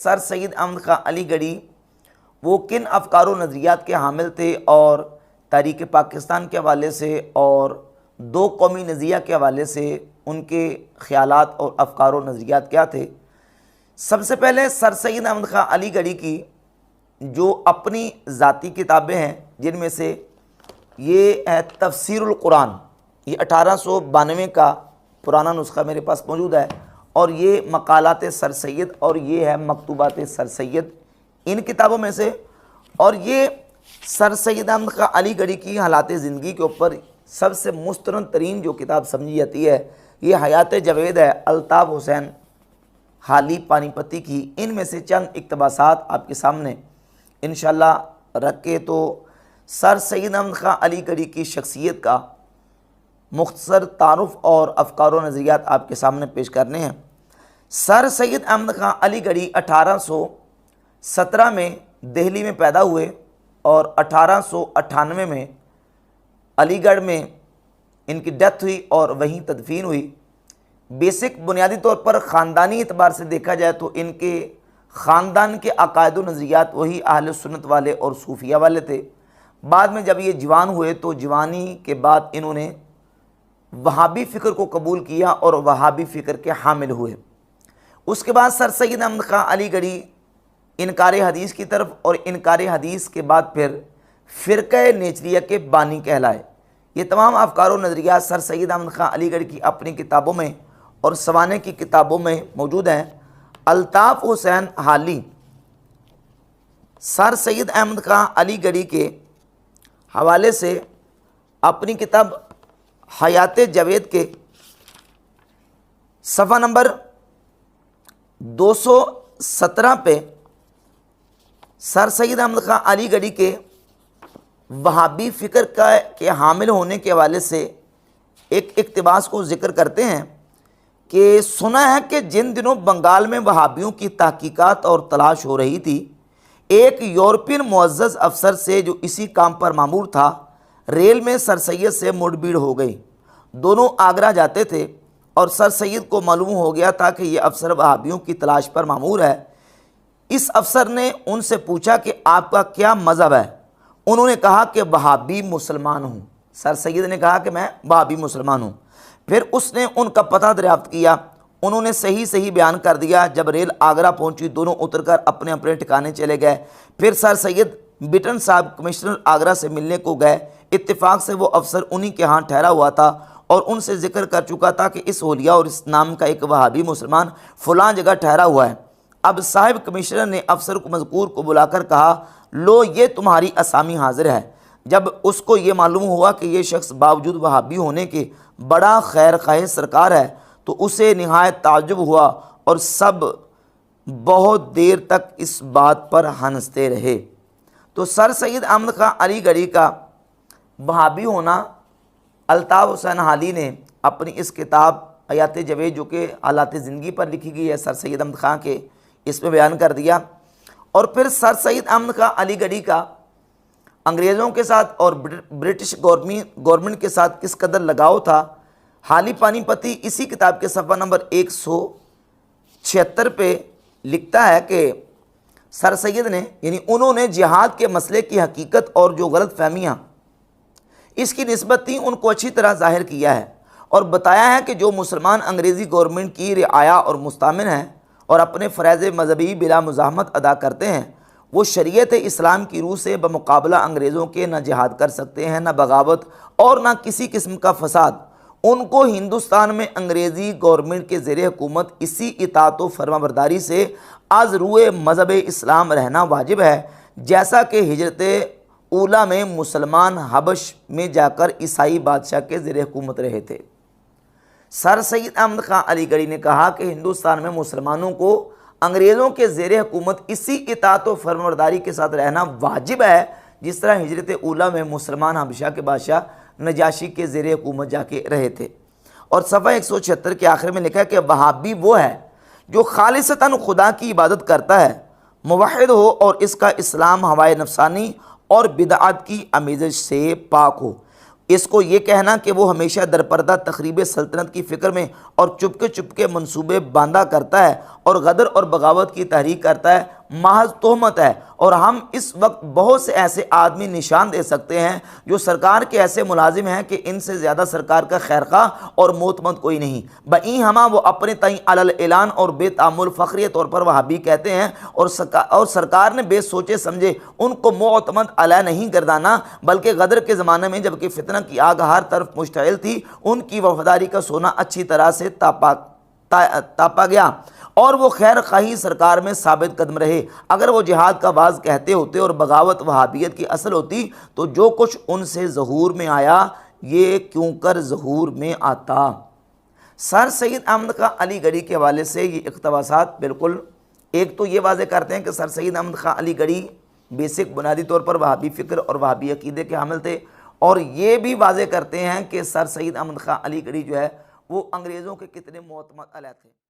سر سید احمد خان علی گڑھی وہ کن افکار و نظریات کے حامل تھے اور تحریک پاکستان کے حوالے سے اور دو قومی نظریہ کے حوالے سے ان کے خیالات اور افکار و نظریات کیا تھے؟ سب سے پہلے سر سید احمد خان علی گڑھی کی جو اپنی ذاتی کتابیں ہیں، جن میں سے یہ ہے تفسیر القرآن، یہ 1892 کا پرانا نسخہ میرے پاس موجود ہے، اور یہ مقالات سر سید اور یہ ہے مکتوبات سر سید، ان کتابوں میں سے۔ اور یہ سر سید احمد خان علی گڑھی کی حالات زندگی کے اوپر سب سے مستند ترین جو کتاب سمجھی جاتی ہے یہ حیات جاوید ہے، الطاف حسین حالی پانی پتی کی۔ ان میں سے چند اقتباسات آپ کے سامنے انشاءاللہ رکھ کے تو سر سید احمد خان علی گڑھی کی شخصیت کا مختصر تعارف اور افکار و نظریات آپ کے سامنے پیش کرنے ہیں۔ سر سید احمد خان علی گڑھی 1817 میں دہلی میں پیدا ہوئے اور 1898 میں علی گڑھ میں ان کی ڈیتھ ہوئی اور وہیں تدفین ہوئی۔ بیسک بنیادی طور پر خاندانی اعتبار سے دیکھا جائے تو ان کے خاندان کے عقائد و نظریات وہی اہل سنت والے اور صوفیہ والے تھے۔ بعد میں جب یہ جوان ہوئے تو جوانی کے بعد انہوں نے وہابی فکر کو قبول کیا اور وہابی فکر کے حامل ہوئے۔ اس کے بعد سر سید احمد خان علی گڑھی انکار حدیث کی طرف اور انکار حدیث کے بعد پھر فرقہ نیچریہ کے بانی کہلائے۔ یہ تمام افکار و نظریات سر سید احمد خان علی گڑھی کی اپنی کتابوں میں اور سوانح کی کتابوں میں موجود ہیں۔ الطاف حسین حالی سر سید احمد خان علی گڑھی کے حوالے سے اپنی کتاب حیات جاوید کے صفحہ نمبر 217 پہ سر سید احمد خان علی گڑھی کے وہابی فکر کے حامل ہونے کے حوالے سے ایک اقتباس کو ذکر کرتے ہیں کہ سنا ہے کہ جن دنوں بنگال میں وہابیوں کی تحقیقات اور تلاش ہو رہی تھی، ایک یورپین معزز افسر سے جو اسی کام پر مامور تھا، ریل میں سر سید سے مڑ بھیڑ ہو گئی۔ دونوں آگرہ جاتے تھے اور سر سید کو معلوم ہو گیا تھا کہ یہ افسر وہابیوں کی تلاش پر مامور ہے۔ اس افسر نے ان سے پوچھا کہ آپ کا کیا مذہب ہے؟ انہوں نے کہا کہ وہابی مسلمان ہوں۔ سر سید نے کہا کہ میں وہابی مسلمان ہوں۔ پھر اس نے ان کا پتہ دریافت کیا، انہوں نے صحیح بیان کر دیا۔ جب ریل آگرہ پہنچی دونوں اتر کر اپنے اپنے ٹھکانے چلے گئے۔ پھر سر سید بٹن صاحب کمشنر آگرہ سے ملنے کو گئے۔ اتفاق سے وہ افسر انہی کے ہاں ٹھہرا ہوا تھا اور ان سے ذکر کر چکا تھا کہ اس حلیہ اور اس نام کا ایک وہابی مسلمان فلاں جگہ ٹھہرا ہوا ہے۔ اب صاحب کمشنر نے افسر کو مذکور کو بلا کر کہا، لو یہ تمہاری اسامی حاضر ہے۔ جب اس کو یہ معلوم ہوا کہ یہ شخص باوجود وہابی ہونے کے بڑا خیر خواہ سرکار ہے تو اسے نہایت تعجب ہوا اور سب بہت دیر تک اس بات پر ہنستے رہے۔ تو سر سید احمد خان علی گڑھی کا وہابی ہونا الطاف حسین حالی نے اپنی اس کتاب حیات جاوید جو کہ حالات زندگی پر لکھی گئی ہے سر سید احمد خان کے، اس میں بیان کر دیا۔ اور پھر سر سید احمد خان علی گڑھی کا انگریزوں کے ساتھ اور برٹش گورنمنٹ کے ساتھ کس قدر لگاؤ تھا، حالی پانی پتی اسی کتاب کے صفحہ نمبر 176 پہ لکھتا ہے کہ سر سید نے یعنی انہوں نے جہاد کے مسئلے کی حقیقت اور جو غلط فہمیاں اس کی نسبت تھیں ان کو اچھی طرح ظاہر کیا ہے اور بتایا ہے کہ جو مسلمان انگریزی گورنمنٹ کی رعایا اور مستعمن ہیں اور اپنے فرائض مذہبی بلا مزاحمت ادا کرتے ہیں، وہ شریعت اسلام کی روح سے بمقابلہ انگریزوں کے نہ جہاد کر سکتے ہیں، نہ بغاوت اور نہ کسی قسم کا فساد۔ ان کو ہندوستان میں انگریزی گورنمنٹ کے زیر حکومت اسی اطاعت و فرما برداری سے از روئے مذہب اسلام رہنا واجب ہے، جیسا کہ ہجرت اولا میں مسلمان حبش میں جا کر عیسائی بادشاہ کے زیر حکومت رہے تھے۔ سر سید احمد خان علی گڑھی نے کہا کہ ہندوستان میں مسلمانوں کو انگریزوں کے زیر حکومت اسی اطاعت و فرمانبرداری کے ساتھ رہنا واجب ہے، جس طرح ہجرت اولا میں مسلمان حبشہ کے بادشاہ نجاشی کے زیر حکومت جا کے رہے تھے۔ اور صفحہ 176 کے آخر میں لکھا ہے کہ وہابی وہ ہے جو خالصتاً خدا کی عبادت کرتا ہے، موحد ہو اور اس کا اسلام ہوائے نفسانی اور بدعات کی آمیزش سے پاک ہو۔ اس کو یہ کہنا کہ وہ ہمیشہ درپردہ تخریب سلطنت کی فکر میں اور چپکے منصوبے باندھا کرتا ہے اور غدر اور بغاوت کی تحریک کرتا ہے، محض تہمت ہے۔ اور ہم اس وقت بہت سے ایسے آدمی نشان دے سکتے ہیں جو سرکار کے ایسے ملازم ہیں کہ ان سے زیادہ سرکار کا خیرخواہ اور معتمد کوئی نہیں۔ بئیں ہمہ وہ اپنے تئیں علل اعلان اور بے تعمل فخری طور پر وہابی کہتے ہیں، اور سرکار نے بے سوچے سمجھے ان کو معتمد علیہ نہیں گردانا، بلکہ غدر کے زمانے میں جبکہ فتنہ کی آگ ہر طرف مشتعل تھی، ان کی وفاداری کا سونا اچھی طرح سے تاپا گیا اور وہ خیر خواہی سرکار میں ثابت قدم رہے۔ اگر وہ جہاد کا باز کہتے ہوتے اور بغاوت وہابیت کی اصل ہوتی تو جو کچھ ان سے ظہور میں آیا یہ کیوں کر ظہور میں آتا۔ سر سید احمد خان علی گڑھی کے حوالے سے یہ اقتباسات بالکل ایک تو یہ واضح کرتے ہیں کہ سر سید احمد خان علی گڑھی بیسک بنیادی طور پر وہابی فکر اور وہابی عقیدے کے حامل تھے، اور یہ بھی واضح کرتے ہیں کہ سر سید احمد خان علی گڑھی جو ہے وہ انگریزوں کے کتنے معتمد علیہ تھے۔